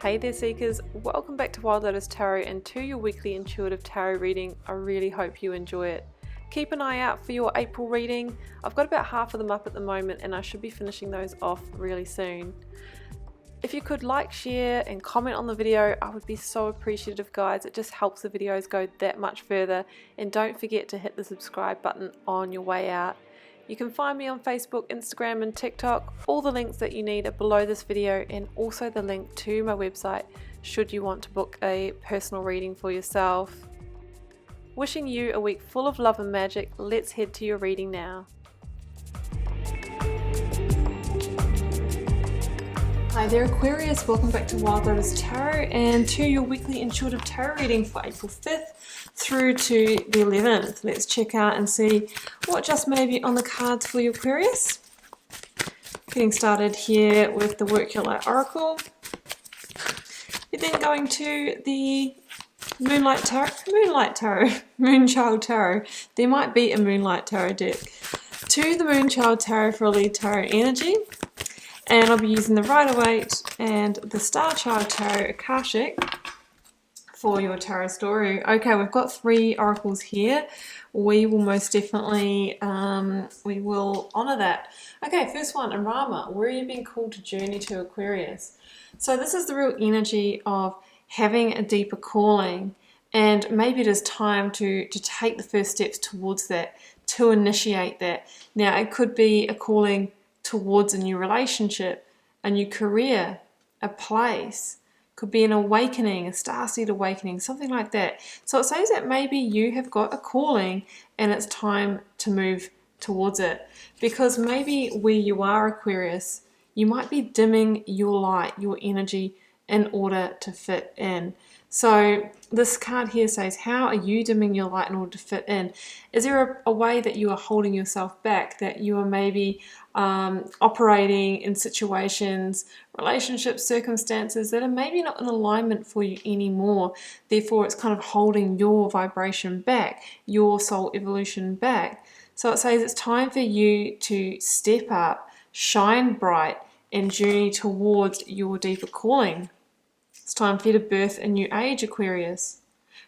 Hey there Seekers, welcome back to Wild Lotus Tarot and to your weekly intuitive tarot reading. I really hope you enjoy it. Keep an eye out for your April reading. I've got about half of them up at the moment and I should be finishing those off really soon. If you could like, share and comment on the video, I would be so appreciative guys. It just helps the videos go that much further, and don't forget to hit the subscribe button on your way out. You can find me on Facebook, Instagram and TikTok. All the links that you need are below this video, and also the link to my website should you want to book a personal reading for yourself. Wishing you a week full of love and magic. Let's head to your reading now. Hi there Aquarius, welcome back to Wild Lotus Tarot and to your weekly intuitive tarot reading for April 5th through to the 11th. Let's check out and see what just may be on the cards for you Aquarius. Getting started here with the Work Your Light Oracle. We're then going to the Moonchild Tarot. There might be a Moonlight Tarot deck. To the Moonchild Tarot for a lead tarot energy. And I'll be using the Rider-Waite and the Star Child Tarot Akashic for your tarot story. Okay, we've got 3 oracles here. We will most definitely, we will honour that. Okay, first one, Arama, where are you being called to journey to Aquarius? So this is the real energy of having a deeper calling, and maybe it is time to take the first steps towards that, to initiate that. Now, it could be a calling towards a new relationship, a new career, a place, could be an awakening, a starseed awakening, something like that. So it says that maybe you have got a calling and it's time to move towards it, because maybe where you are Aquarius, you might be dimming your light, your energy in order to fit in. So this card here says, how are you dimming your light in order to fit in? Is there a way that you are holding yourself back, that you are maybe operating in situations, relationships, circumstances that are maybe not in alignment for you anymore? Therefore, it's kind of holding your vibration back, your soul evolution back. So it says it's time for you to step up, shine bright, and journey towards your deeper calling. It's time for you to birth a new age, Aquarius.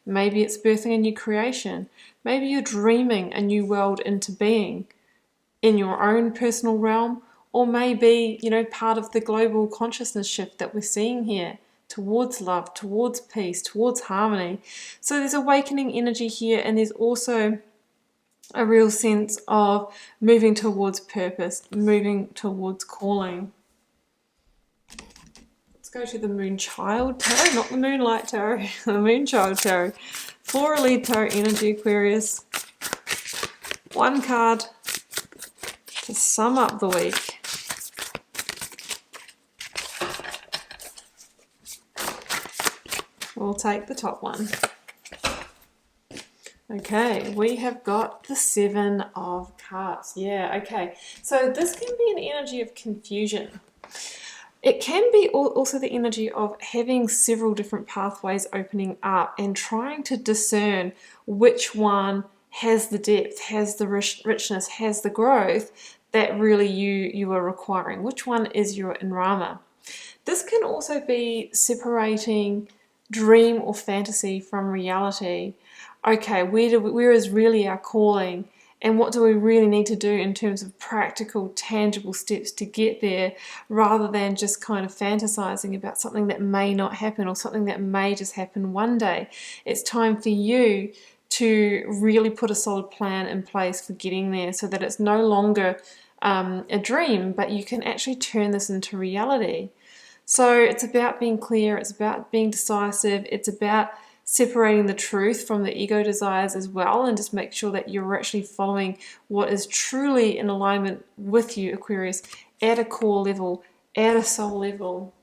Maybe it's birthing a new creation. Maybe you're dreaming a new world into being in your own personal realm, or maybe, you know, part of the global consciousness shift that we're seeing here towards love, towards peace, towards harmony. So there's awakening energy here, and there's also a real sense of moving towards purpose, moving towards calling. Let's go to the Moonchild Tarot, not the Moonlight Tarot, the Moonchild Tarot. For a lead tarot energy, Aquarius. One card to sum up the week. We'll take the top one. Okay, we have got the 7 of Cups. Yeah, okay. So this can be an energy of confusion. It can be also the energy of having several different pathways opening up and trying to discern which one has the depth, has the richness, has the growth that really you are requiring. Which one is your Inrama? This can also be separating dream or fantasy from reality. Okay, where is really our calling? And what do we really need to do in terms of practical, tangible steps to get there, rather than just kind of fantasizing about something that may not happen or something that may just happen one day. It's time for you to really put a solid plan in place for getting there, so that it's no longer a dream, but you can actually turn this into reality. So it's about being clear, it's about being decisive, it's about separating the truth from the ego desires as well, and just make sure that you're actually following what is truly in alignment with you, Aquarius, at a core level, at a soul level.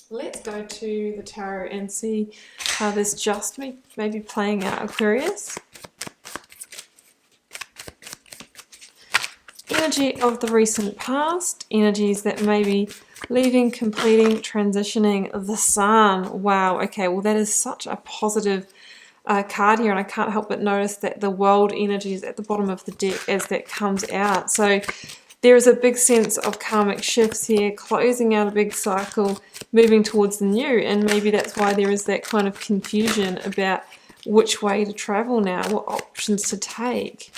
Let's go to the tarot and see how this just may be playing out, Aquarius. Energy of the recent past, energies that may be leaving, completing, transitioning, the Sun. Wow, okay, well that is such a positive card here, and I can't help but notice that the world energy is at the bottom of the deck as that comes out. So there is a big sense of karmic shifts here, closing out a big cycle, moving towards the new, and maybe that's why there is that kind of confusion about which way to travel now, what options to take.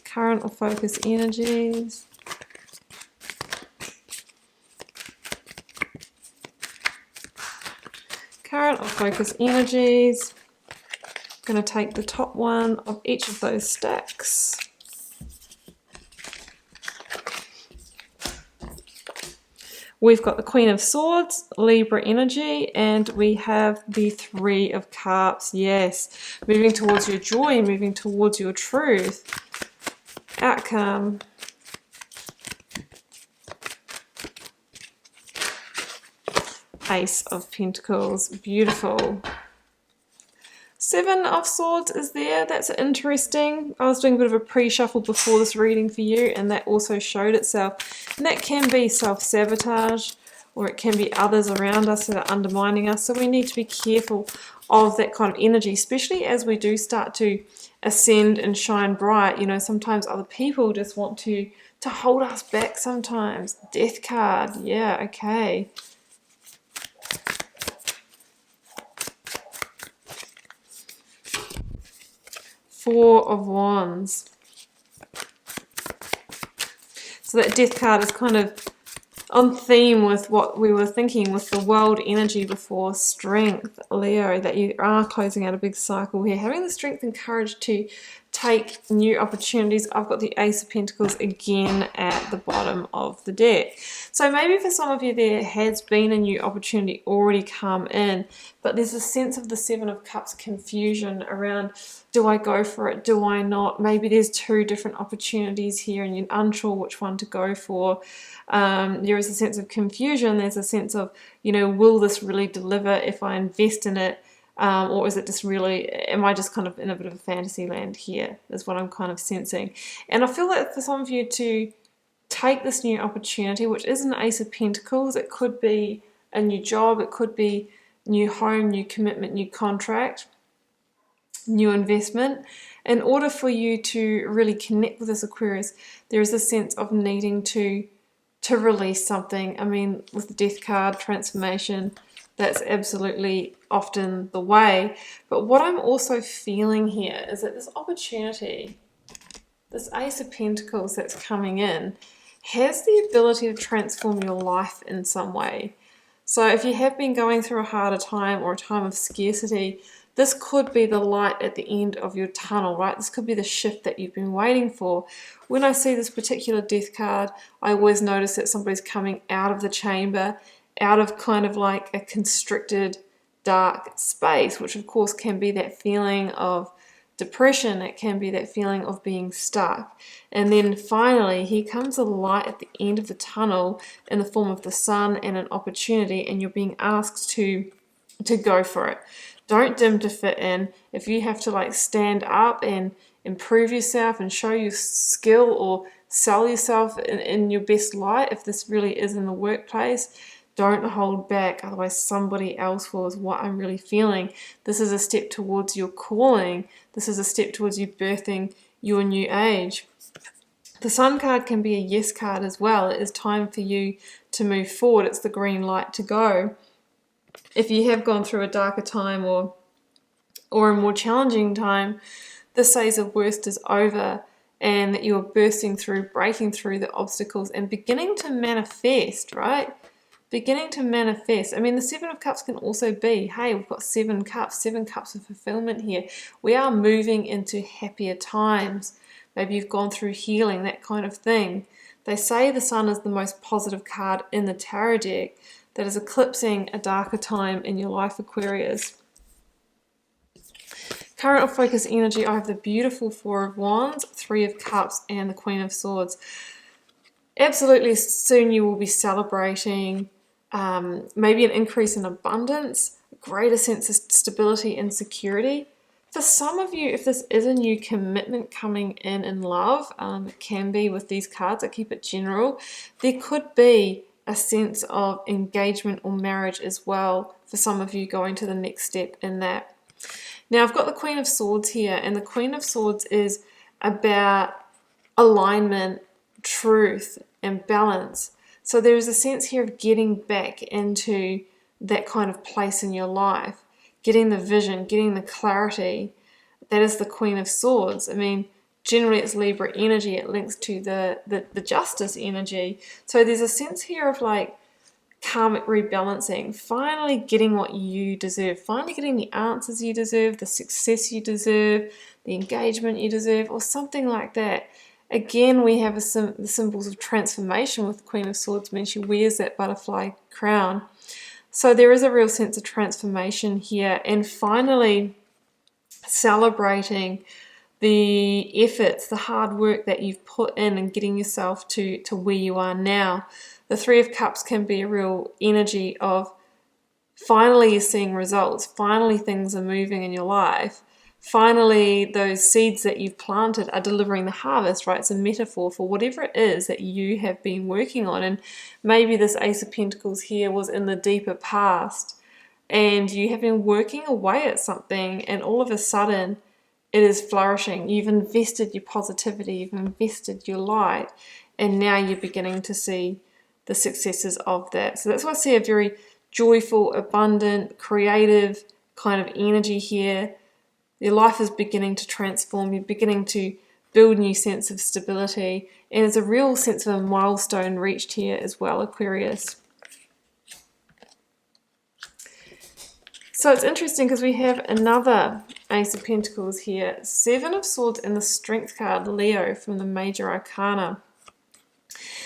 Current or focus energies. Current or focus energies. I'm going to take the top one of each of those stacks. We've got the Queen of Swords, Libra energy, and we have the Three of Cups. Yes, moving towards your joy, moving towards your truth. Outcome. Ace of Pentacles. Beautiful. Seven of Swords is there. That's interesting. I was doing a bit of a pre-shuffle before this reading for you, and that also showed itself. And that can be self-sabotage, or it can be others around us that are undermining us. So we need to be careful of that kind of energy, especially as we do start to ascend and shine bright. You know, sometimes other people just want to hold us back sometimes. Death card. Yeah, okay. Four of Wands. So that Death card is kind of on theme with what we were thinking with the world energy before. Strength, Leo, that you are closing out a big cycle here. Having the strength and courage to take new opportunities. I've got the Ace of Pentacles again at the bottom of the deck. So maybe for some of you there has been a new opportunity already come in, but there's a sense of the Seven of Cups confusion around, do I go for it, do I not? Maybe there's two different opportunities here and you're unsure which one to go for. There is a sense of confusion. There's a sense of, you know, will this really deliver if I invest in it? Or is it just really, am I just kind of in a bit of a fantasy land here, is what I'm kind of sensing. And I feel like for some of you to take this new opportunity, which is an Ace of Pentacles, it could be a new job, it could be new home, new commitment, new contract, new investment. In order for you to really connect with this Aquarius, there is a sense of needing to release something. I mean, with the Death card, transformation, that's absolutely often the way. But what I'm also feeling here is that this opportunity, this Ace of Pentacles that's coming in, has the ability to transform your life in some way. So if you have been going through a harder time or a time of scarcity, this could be the light at the end of your tunnel, right? This could be the shift that you've been waiting for. When I see this particular Death card, I always notice that somebody's coming out of the chamber, out of kind of like a constricted, dark space, which of course can be that feeling of depression. It can be that feeling of being stuck. And then finally, here comes a light at the end of the tunnel in the form of the sun and an opportunity, and you're being asked to go for it. Don't dim to fit in. If you have to like stand up and improve yourself and show your skill or sell yourself in your best light, if this really is in the workplace, don't hold back, otherwise somebody else will, is what I'm really feeling. This is a step towards your calling. This is a step towards you birthing your new age. The Sun card can be a yes card as well. It is time for you to move forward. It's the green light to go. If you have gone through a darker time or a more challenging time, this says the worst is over and that you are bursting through, breaking through the obstacles and beginning to manifest, right? Beginning to manifest. I mean, the Seven of Cups can also be, hey, we've got seven cups of fulfillment here. We are moving into happier times. Maybe you've gone through healing, that kind of thing. They say the Sun is the most positive card in the tarot deck that is eclipsing a darker time in your life, Aquarius. Current or focus energy, I have the beautiful Four of Wands, Three of Cups, and the Queen of Swords. Absolutely, soon you will be celebrating maybe an increase in abundance, a greater sense of stability and security. For some of you, if this is a new commitment coming in love, it can be with these cards, I keep it general, there could be a sense of engagement or marriage as well for some of you going to the next step in that. Now I've got the Queen of Swords here, and the Queen of Swords is about alignment, truth and balance. So there is a sense here of getting back into that kind of place in your life, getting the vision, getting the clarity. That is the Queen of Swords. I mean, generally it's Libra energy. It links to the Justice energy. So there's a sense here of like karmic rebalancing, finally getting what you deserve, finally getting the answers you deserve, the success you deserve, the engagement you deserve, or something like that. Again, we have the symbols of transformation with the Queen of Swords when she wears that butterfly crown. So there is a real sense of transformation here, and finally celebrating the efforts, the hard work that you've put in and getting yourself to where you are now. The Three of Cups can be a real energy of finally you're seeing results, finally things are moving in your life, finally those seeds that you've planted are delivering the harvest, right? It's a metaphor for whatever it is that you have been working on. And maybe this Ace of Pentacles here was in the deeper past, and you have been working away at something, and all of a sudden it is flourishing. You've invested your positivity, you've invested your light, and now you're beginning to see the successes of that. So that's why I see a very joyful, abundant, creative kind of energy here. Your life is beginning to transform. You're beginning to build a new sense of stability, and there's a real sense of a milestone reached here as well, Aquarius. So it's interesting because we have another Ace of Pentacles here, Seven of Swords, and the Strength card, Leo, from the Major Arcana.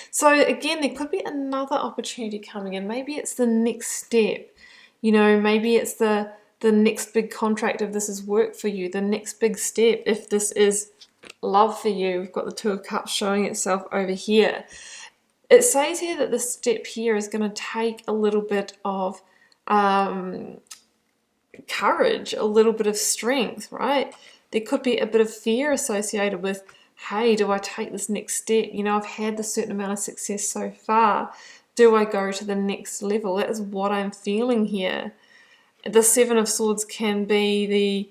So again, there could be another opportunity coming in. Maybe it's the next step. You know, maybe it's the next big contract if this is work for you, the next big step if this is love for you. We've got the Two of Cups showing itself over here. It says here that this step here is going to take a little bit of courage, a little bit of strength, right? There could be a bit of fear associated with, hey, do I take this next step? You know, I've had a certain amount of success so far. Do I go to the next level? That is what I'm feeling here. The Seven of Swords can be the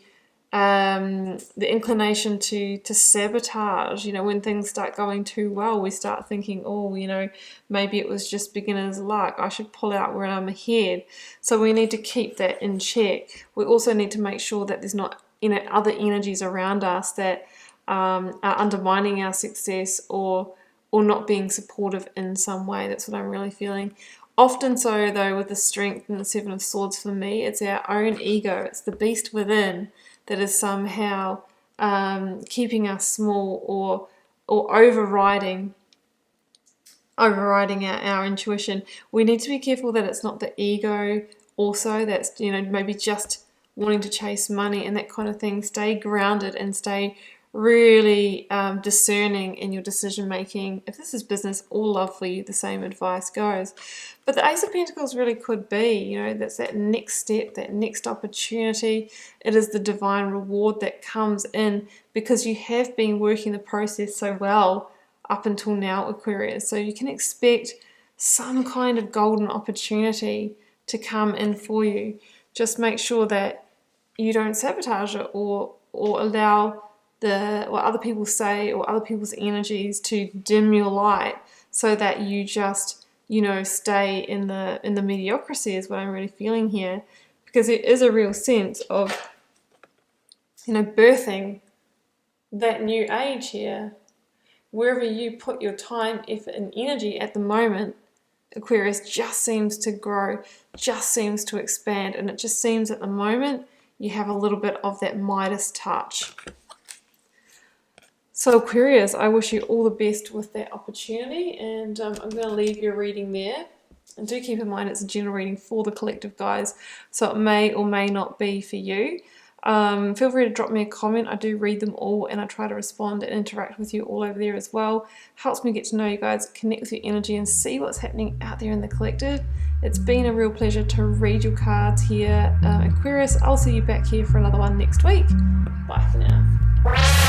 inclination to sabotage. You know, when things start going too well, we start thinking, oh, you know, maybe it was just beginner's luck. I should pull out when I'm ahead. So we need to keep that in check. We also need to make sure that there's not, you know, other energies around us that are undermining our success or not being supportive in some way. That's what I'm really feeling. Often so, though, with the Strength and the Seven of Swords, for me, it's our own ego. It's the beast within that is somehow keeping us small or overriding our intuition. We need to be careful that it's not the ego also that's, you know, maybe just wanting to chase money and that kind of thing. Stay grounded and stay really discerning in your decision making. If this is business or love for you, the same advice goes. But the Ace of Pentacles really could be, you know, that's that next step, that next opportunity. It is the divine reward that comes in because you have been working the process so well up until now, Aquarius. So you can expect some kind of golden opportunity to come in for you. Just make sure that you don't sabotage it or allow what other people say or other people's energies to dim your light, so that you just, you know, stay in the mediocrity is what I'm really feeling here, because it is a real sense of, you know, birthing that new age here. Wherever you put your time, effort and energy at the moment, Aquarius, just seems to grow, just seems to expand, and it just seems at the moment you have a little bit of that Midas touch. So Aquarius, I wish you all the best with that opportunity, and I'm going to leave your reading there. And do keep in mind it's a general reading for the collective, guys, so it may or may not be for you. Feel free to drop me a comment. I do read them all and I try to respond and interact with you all over there as well. Helps me get to know you guys, connect with your energy and see what's happening out there in the collective. It's been a real pleasure to read your cards here, Aquarius. I'll see you back here for another one next week. Bye for now.